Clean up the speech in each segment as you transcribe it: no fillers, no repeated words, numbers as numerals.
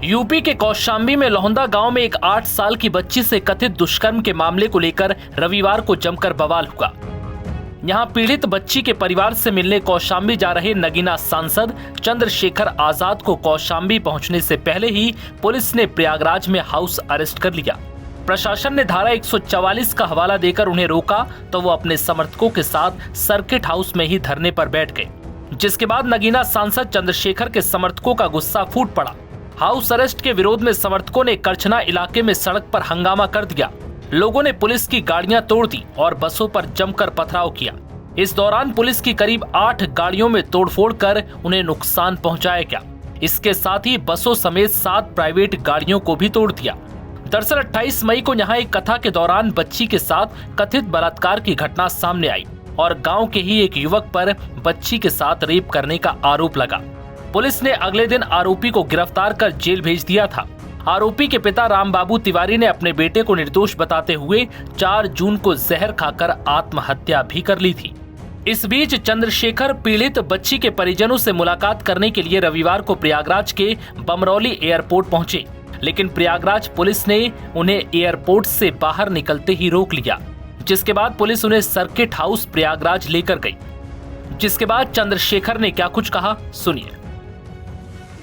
UP के कौशाम्बी में लोहंदा गांव में एक 8 साल की बच्ची से कथित दुष्कर्म के मामले को लेकर रविवार को जमकर बवाल हुआ। यहां पीड़ित बच्ची के परिवार से मिलने कौशाम्बी जा रहे नगीना सांसद चंद्रशेखर आजाद को कौशाम्बी पहुंचने से पहले ही पुलिस ने प्रयागराज में हाउस अरेस्ट कर लिया। प्रशासन ने धारा 144 का हवाला देकर उन्हें रोका तो वो अपने समर्थकों के साथ सर्किट हाउस में ही धरने पर बैठ गए, जिसके बाद नगीना सांसद चंद्रशेखर के समर्थकों का गुस्सा फूट पड़ा। हाउस अरेस्ट के विरोध में समर्थकों ने करछना इलाके में सड़क पर हंगामा कर दिया। लोगों ने पुलिस की गाड़ियां तोड़ दी और बसों पर जमकर पथराव किया। इस दौरान पुलिस की करीब 8 गाड़ियों में तोड़फोड़ कर उन्हें नुकसान पहुंचाया गया। इसके साथ ही बसों समेत 7 प्राइवेट गाड़ियों को भी तोड़ दिया। दरअसल 28 मई को यहाँ एक कथा के दौरान बच्ची के साथ कथित बलात्कार की घटना सामने आई और गाँव के ही एक युवक पर बच्ची के साथ रेप करने का आरोप लगा। पुलिस ने अगले दिन आरोपी को गिरफ्तार कर जेल भेज दिया था। आरोपी के पिता रामबाबू तिवारी ने अपने बेटे को निर्दोष बताते हुए 4 जून को जहर खाकर आत्महत्या भी कर ली थी। इस बीच चंद्रशेखर पीड़ित बच्ची के परिजनों से मुलाकात करने के लिए रविवार को प्रयागराज के बमरौली एयरपोर्ट पहुंचे, लेकिन प्रयागराज पुलिस ने उन्हें एयरपोर्ट से बाहर निकलते ही रोक लिया, जिसके बाद पुलिस उन्हें सर्किट हाउस प्रयागराज लेकर गई। जिसके बाद चंद्रशेखर ने क्या कुछ कहा, सुनिए।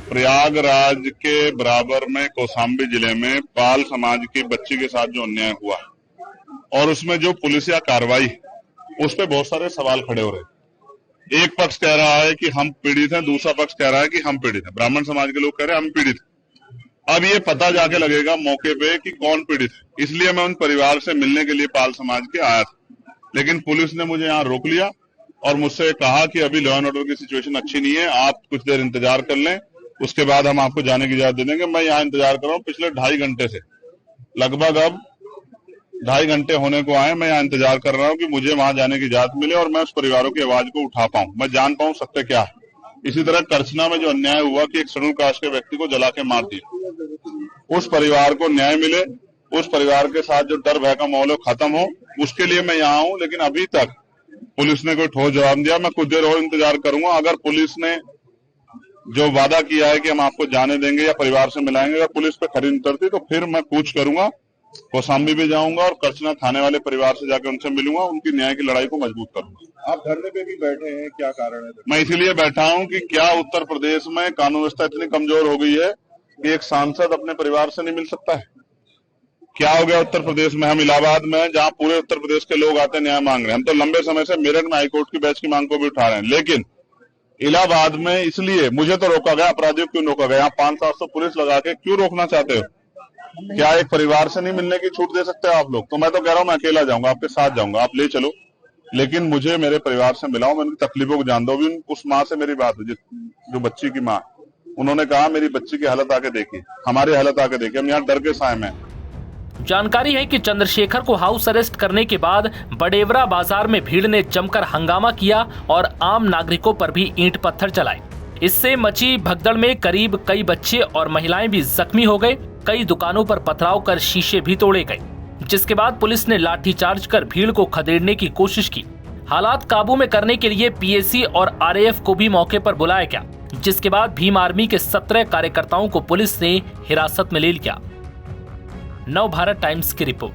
प्रयागराज के बराबर में कौशाम्बी जिले में पाल समाज की बच्ची के साथ जो अन्याय हुआ और उसमें जो पुलिसिया कार्रवाई, उस पे बहुत सारे सवाल खड़े हो रहे। एक पक्ष कह रहा है कि हम पीड़ित हैं, दूसरा पक्ष कह रहा है कि हम पीड़ित हैं। ब्राह्मण समाज के लोग कह रहे हैं हम पीड़ित हैं। अब ये पता जाके लगेगा मौके पे कि कौन पीड़ित है। इसलिए मैं उन परिवार से मिलने के लिए पाल समाज के आया था, लेकिन पुलिस ने मुझे यहाँ रोक लिया और मुझसे कहा कि अभी लॉ एंड ऑर्डर की सिचुएशन अच्छी नहीं है, आप कुछ देर इंतजार कर लें, उसके बाद हम आपको जाने की इजाजत दे देंगे। मैं यहाँ इंतजार कर रहा हूँ पिछले 2.5 घंटे से, लगभग अब 2.5 घंटे होने को आए। मैं यहाँ इंतजार कर रहा हूँ कि मुझे वहां जाने की इजाजत मिले और मैं उस परिवारों की आवाज को उठा पाऊं, मैं जान पाऊं सत्य क्या है। इसी तरह करछना में जो अन्याय हुआ कि एक शेड्यूल कास्ट के व्यक्ति को जला के मार दिया, उस परिवार को न्याय मिले, उस परिवार के साथ जो डर भय का माहौल है खत्म हो, उसके लिए मैं यहाँ हूँ। लेकिन अभी तक पुलिस ने कोई ठोस जवाब दिया। मैं कुछ देर और इंतजार करूंगा। अगर पुलिस ने जो वादा किया है कि हम आपको जाने देंगे या परिवार से मिलाएंगे, अगर पुलिस पे खरी उतरती तो फिर मैं कूच करूंगा, कौशाम्बी भी जाऊंगा और करछना थाने वाले परिवार से जाकर उनसे मिलूंगा, उनकी न्याय की लड़ाई को मजबूत करूंगा। आप धरने पे भी बैठे हैं, क्या कारण है? मैं इसीलिए बैठा हूं कि क्या उत्तर प्रदेश में कानून व्यवस्था इतनी कमजोर हो गई है कि एक सांसद अपने परिवार से नहीं मिल सकता है? क्या हो गया उत्तर प्रदेश में? हम इलाहाबाद में, जहां पूरे उत्तर प्रदेश के लोग आते न्याय मांग रहे हैं, हम तो लंबे समय से मेरठ में हाईकोर्ट की बेंच की मांग को भी उठा रहे हैं, लेकिन इलाहाबाद में इसलिए मुझे तो रोका गया। अपराधियों क्यों रोका गया? यहाँ 500-700 पुलिस लगा के क्यों रोकना चाहते हो? क्या एक परिवार से नहीं मिलने की छूट दे सकते हो आप लोग? तो मैं तो कह रहा हूँ मैं अकेला जाऊंगा, आपके साथ जाऊंगा, आप ले चलो, लेकिन मुझे मेरे परिवार से मिलाओ, मैं उनकी तकलीफों को जान दो। अभी उस माँ से मेरी बात हुई, जो बच्ची की माँ, उन्होंने कहा मेरी बच्ची की हालत आके देखी, हमारी हालत आके देखी, हम यहाँ डर के साए में। जानकारी है कि चंद्रशेखर को हाउस अरेस्ट करने के बाद बडेवरा बाजार में भीड़ ने जमकर हंगामा किया और आम नागरिकों पर भी ईंट पत्थर चलाए। इससे मची भगदड़ में करीब कई बच्चे और महिलाएं भी जख्मी हो गए। कई दुकानों पर पथराव कर शीशे भी तोड़े गए, जिसके बाद पुलिस ने लाठीचार्ज कर भीड़ को खदेड़ने की कोशिश की। हालात काबू में करने के लिए पीएसी और आरएएफ को भी मौके पर बुलाया गया, जिसके बाद भीम आर्मी के 17 कार्यकर्ताओं को पुलिस ने हिरासत में ले लिया। नव भारत टाइम्स की रिपोर्ट।